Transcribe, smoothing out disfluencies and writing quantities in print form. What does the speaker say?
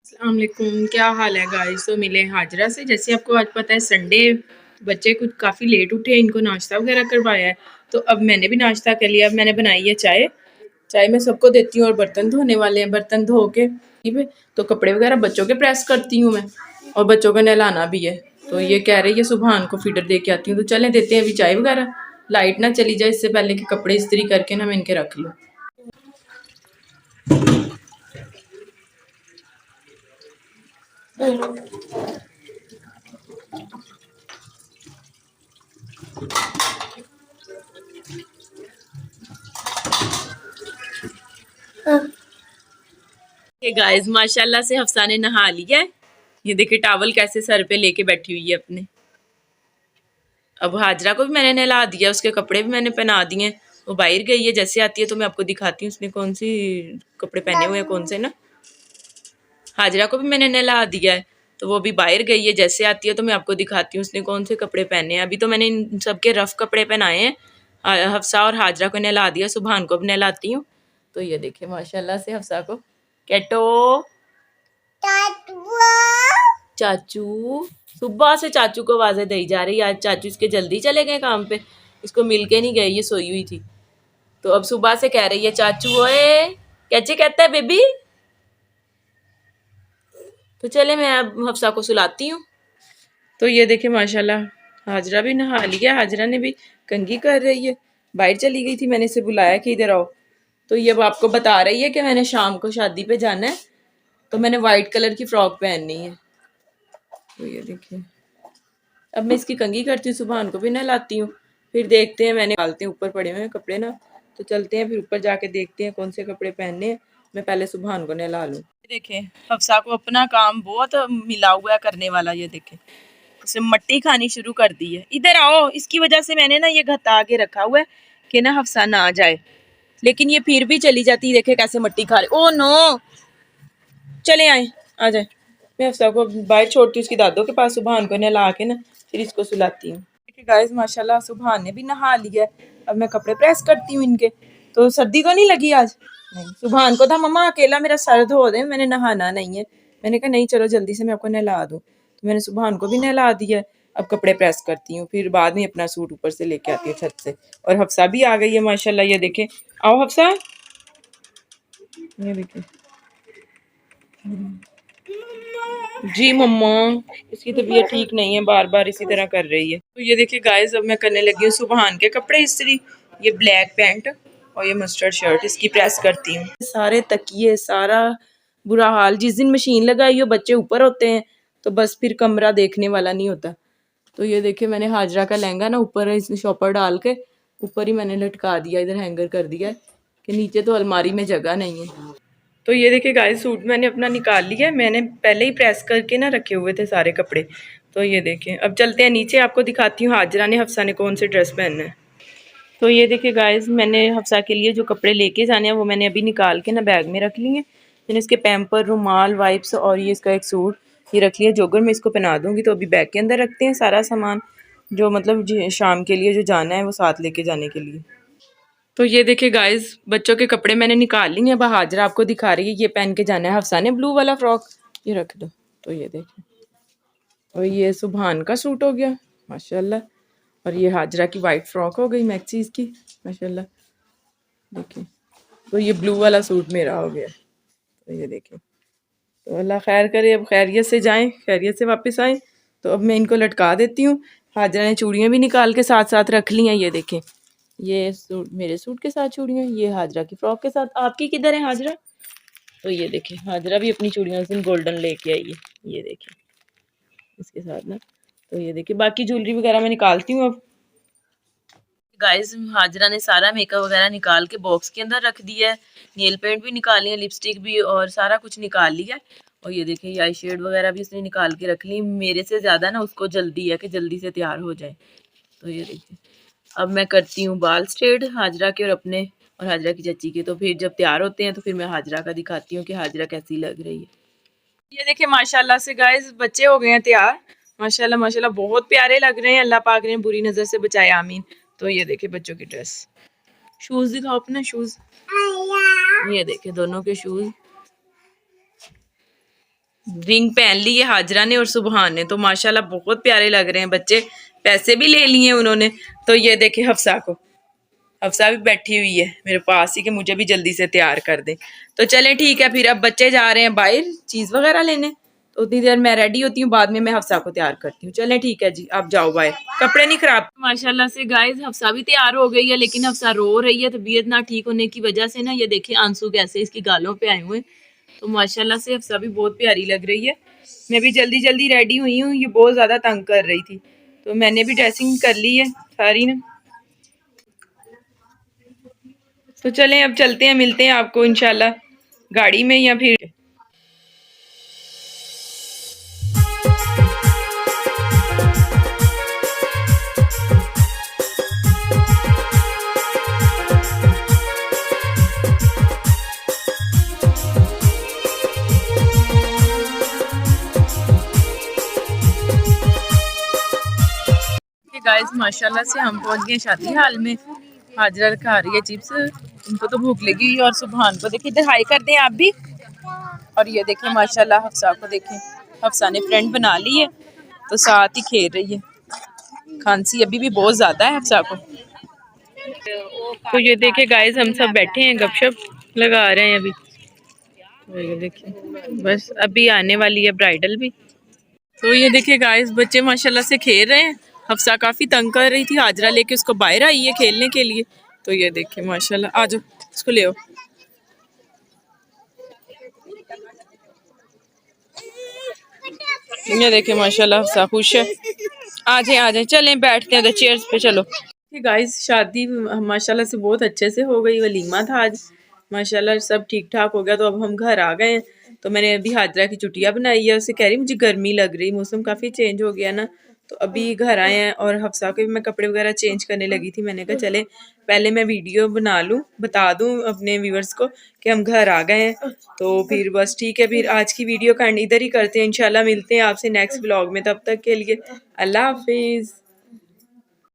अस्सलाम वालेकुम, क्या हाल है गाइस। तो मिले हाजरा से। जैसे आपको आज पता है संडे, बच्चे कुछ काफ़ी लेट उठे, इनको नाश्ता वगैरह करवाया है। तो अब मैंने भी नाश्ता कर लिया। अब मैंने बनाई है चाय। चाय मैं सबको देती हूँ और बर्तन धोने वाले हैं, बर्तन धो के तो कपड़े वगैरह बच्चों के प्रेस करती हूँ मैं, और बच्चों को नहलाना भी है। तो ये कह रही है सुबहान को फीडर दे के आती हूँ, तो चले देते हैं अभी चाय वगैरह। लाइट ना चली जाए इससे पहले कि कपड़े इस्त्री करके ना मैं इनके रख लूँ। ये गाइस माशाल्लाह से हफ्सा ने नहा लिया है। ये देखिए टावल कैसे सर पे लेके बैठी हुई है अपने। अब हाजरा को भी मैंने नहला दिया, उसके कपड़े भी मैंने पहना दिए। वो बाहर गई है, जैसे आती है तो मैं आपको दिखाती हूँ उसने कौन सी कपड़े पहने हुए हैं, कौन से ना। हाजरा को भी मैंने नहला दिया है, तो वो भी बाहर गई है। जैसे आती है तो मैं आपको दिखाती हूँ उसने कौन से कपड़े पहने हैं। अभी तो मैंने इन सबके रफ कपड़े पहनाए हैं। हफ्सा और हाजरा को नहला दिया, सुबहान को भी नहलाती हूँ। तो ये देखिए माशाल्लाह से हफ्सा को कैटो चाचू, सुबह से चाचू को आवाजें दी जा रही है। आज चाचू इसके जल्दी चले गए काम पे, इसको मिल के नहीं गए, ये सोई हुई थी। तो अब सुबह से कह रही है चाचू ओए, कैसे कहता है बेबी। तो चले मैं अब हफ्सा को सुलाती हूँ। तो ये देखिए माशाल्लाह हाजरा भी नहा लिया। हाजरा ने भी कंघी कर रही है, बाहर चली गई थी, मैंने इसे बुलाया कि इधर आओ। तो ये अब आपको बता रही है कि मैंने शाम को शादी पे जाना है, तो मैंने वाइट कलर की फ्रॉक पहननी है। तो ये देखिए अब मैं इसकी कंघी करती हूँ, सुबह को भी नहलाती हूँ, फिर देखते हैं। मैंने डालते हैं ऊपर पड़े हुए हैं कपड़े ना, तो चलते हैं फिर ऊपर जाके देखते हैं कौन से कपड़े पहनने हैं। मैं पहले सुबह को नहला लूँ। देखें हफ्सा को अपना काम बहुत मिला हुआ है करने वाला। ये देखें उसने मट्टी खानी शुरू कर दी है। इधर आओ, इसकी वजह से मैंने ना ये गत्ता आगे रखा हुआ है कि ना हफ्सा ना आ जाए, लेकिन ये फिर भी चली जाती है। देखे कैसे मट्टी खा रही। ओ नो, चले आए, आ जाए। मैं हफ्सा को बाहर छोड़ती हूँ उसकी दादों के पास, सुबहान को नहला के ना फिर इसको सुलाती हूँ। देखिए गाइस माशाल्लाह सुबहान ने भी नहा लिया है। अब मैं कपड़े प्रेस करती हूँ इनके। तो सर्दी तो नहीं लगी आज? नहीं। सुबहान को था मम्मा अकेला मेरा सर धो दे, मैंने नहाना नहीं है। मैंने कहा नहीं चलो जल्दी से मैं आपको नहला दूँ। तो मैंने सुबहान को भी नहला दिया है। अब कपड़े प्रेस करती हूँ, फिर बाद में अपना सूट ऊपर से लेके आती हूँ छत से। और हफ्सा भी आ गई है माशाल्लाह। ये देखे, आओ हफ्सा, ये देखिए। जी मम्मा, इसकी तबीयत ठीक नहीं है, बार बार इसी तरह कर रही है। तो ये देखिए गाइस अब मैं करने लगी हूँ सुबहान के कपड़े इस्त्री। ये ब्लैक पैंट और ये मस्टर्ड शर्ट इसकी प्रेस करती हूँ। सारे तकिए, सारा बुरा हाल। जिस दिन मशीन लगाई हो बच्चे ऊपर होते हैं, तो बस फिर कमरा देखने वाला नहीं होता। तो ये देखिए मैंने हाजरा का लहंगा ना ऊपर इसमें शॉपर डाल के ऊपर ही मैंने लटका दिया, इधर हैंगर कर दिया कि नीचे तो अलमारी में जगह नहीं है। तो ये देखिए गाइस सूट मैंने अपना निकाल लिया। मैंने पहले ही प्रेस करके ना रखे हुए थे सारे कपड़े। तो ये देखिए अब चलते हैं नीचे, आपको दिखाती हूँ हाजरा ने हफ्सा ने कौन से ड्रेस पहनना है। तो ये देखिए गाइस मैंने हफ्सा के लिए जो कपड़े लेके जाने हैं वो मैंने अभी निकाल के ना बैग में रख लिए हैं। मैंने इसके पैम्पर, रुमाल, वाइप्स और ये इसका एक सूट ये रख लिया। जोगर मैं इसको पहना दूँगी। तो अभी बैग के अंदर रखते हैं सारा सामान, जो मतलब शाम के लिए जो जाना है वो साथ लेके जाने के लिए। तो ये देखिए गाइस बच्चों के कपड़े मैंने निकाल लिए हैं। अब हाजरा आपको दिखा रही है, ये पहन के जाना है हफ्सा ने ब्लू वाला फ्रॉक, ये रख दो। तो ये देखिए, और ये सुबहान का सूट हो गया माशाल्लाह, और ये हाजरा की वाइट फ्रॉक हो गई मैक्सी की माशाल्लाह। देखिए तो ये ब्लू वाला सूट मेरा हो गया। तो ये देखिए, तो अल्लाह खैर करे, अब खैरियत से जाएं, खैरियत से वापस आएँ। तो अब मैं इनको लटका देती हूँ। हाजरा ने चूड़ियाँ भी निकाल के साथ साथ रख ली हैं। ये देखें, ये सूट मेरे सूट के साथ चूड़ियाँ, ये हाजरा की फ्रॉक के साथ। आपकी किधर है हाजरा? तो ये देखिए हाजरा भी अपनी चूड़ियाँ से गोल्डन लेके आई है, ये देखिए इसके साथ ना। तो ये देखिए बाकी ज्वेलरी वगैरह मैं निकालती हूँ अब। गाइस हाजरा ने सारा मेकअप वगैरह निकाल के बॉक्स के अंदर रख दिया है। नेल पेंट भी निकाल लिया, लिपस्टिक भी, और सारा कुछ निकाल लिया है। और ये देखिए ये आई शेड वगैरह भी उसने निकाल के रख ली। मेरे से ज़्यादा ना उसको जल्दी है कि जल्दी से तैयार हो जाए। तो ये देखिए अब मैं करती हूँ बाल स्ट्रेट हाजरा के और अपने और हाजरा की चाची के। तो फिर जब तैयार होते हैं तो फिर मैं हाजरा का दिखाती हूँ कि हाजरा कैसी लग रही है। ये देखिए माशाल्लाह से गाइस बच्चे हो गए हैं तैयार। माशाल्लाह माशाल्लाह बहुत प्यारे लग रहे हैं। अल्लाह पाक ने बुरी नज़र से बचाए, आमीन। तो ये देखिए बच्चों की ड्रेस। शूज़ दिखाओ अपना शूज़। ये देखिए दोनों के शूज़। रिंग पहन ली है हाजरा ने और सुबहान ने, तो माशाल्लाह बहुत प्यारे लग रहे हैं बच्चे। पैसे भी ले लिए उन्होंने। तो ये देखे हफ्सा को, हफ्सा भी बैठी हुई है मेरे पास ही कि मुझे भी जल्दी से तैयार कर दे। तो चले ठीक है, फिर अब बच्चे जा रहे हैं बाहर चीज़ वगैरह लेने, तो उतनी देर मैं रेडी होती हूँ, बाद में मैं हफ्सा को तैयार करती हूँ। चले ठीक है जी, आप जाओ बाहर, कपड़े नहीं खराब। माशाल्लाह से गाइस हफ्सा भी तैयार हो गई है, लेकिन हफ्सा रो रही है तबीयत ना ठीक होने की वजह से ना। ये देखिए आंसू कैसे इसकी गालों पे आए हुए। तो माशाल्लाह से हफ्सा भी बहुत प्यारी लग रही है। मैं भी जल्दी जल्दी रेडी हुई हूँ, ये बहुत ज़्यादा तंग कर रही थी, तो मैंने भी ड्रेसिंग कर ली है सारी ना। तो चलें अब चलते हैं, मिलते हैं आपको इंशाल्लाह गाड़ी में या फिर। गाइस माशाल्लाह से हम पहुंच गए शादी हाल में। हाजरा खा रही है चिप्स, उनको तो भूख लगी हुई है। और सुबहान को देखिए, इधर हाई कर दें आप भी। और ये देखिए माशाल्लाह हफ्सा को देखें, हफ्सा ने फ्रेंड बना ली है तो साथ ही खेल रही है। खांसी अभी भी बहुत ज़्यादा है हफ्सा को। तो ये देखिए गाइस हम सब बैठे हैं गपशप लगा रहे हैं अभी। तो ये देखिए बस अभी आने वाली है ब्राइडल भी। तो ये देखिए गाइस बच्चे माशाल्लाह से खेल रहे हैं। हफ्सा काफ़ी तंग कर रही थी, हाजरा लेके उसको बाहर आई है खेलने के लिए। तो ये देखिए माशाल्लाह, आ जाओ इसको ले आओ। ये देखिए माशाल्लाह हफ्सा खुश है। आ जाए चलें बैठते हैं चेयर्स पे चलो। गाइस शादी माशाल्लाह से बहुत अच्छे से हो गई, वलीमा था आज माशाल्लाह, सब ठीक ठाक हो गया। तो अब हम घर आ गए हैं। तो मैंने अभी हाजरा की चुटिया बनाई है, उसे कह रही मुझे गर्मी लग रही, मौसम काफ़ी चेंज हो गया ना। तो अभी घर आए हैं और हफ्सा के भी मैं कपड़े वगैरह चेंज करने लगी थी। मैंने कहा चले पहले मैं वीडियो बना लूँ, बता दूँ अपने व्यूवर्स को कि हम घर आ गए हैं। तो फिर बस ठीक है, फिर आज की वीडियो का एंड इधर ही करते हैं। इंशाल्लाह मिलते हैं आपसे नेक्स्ट व्लॉग में, तब तक के लिए अल्लाह हाफिज़।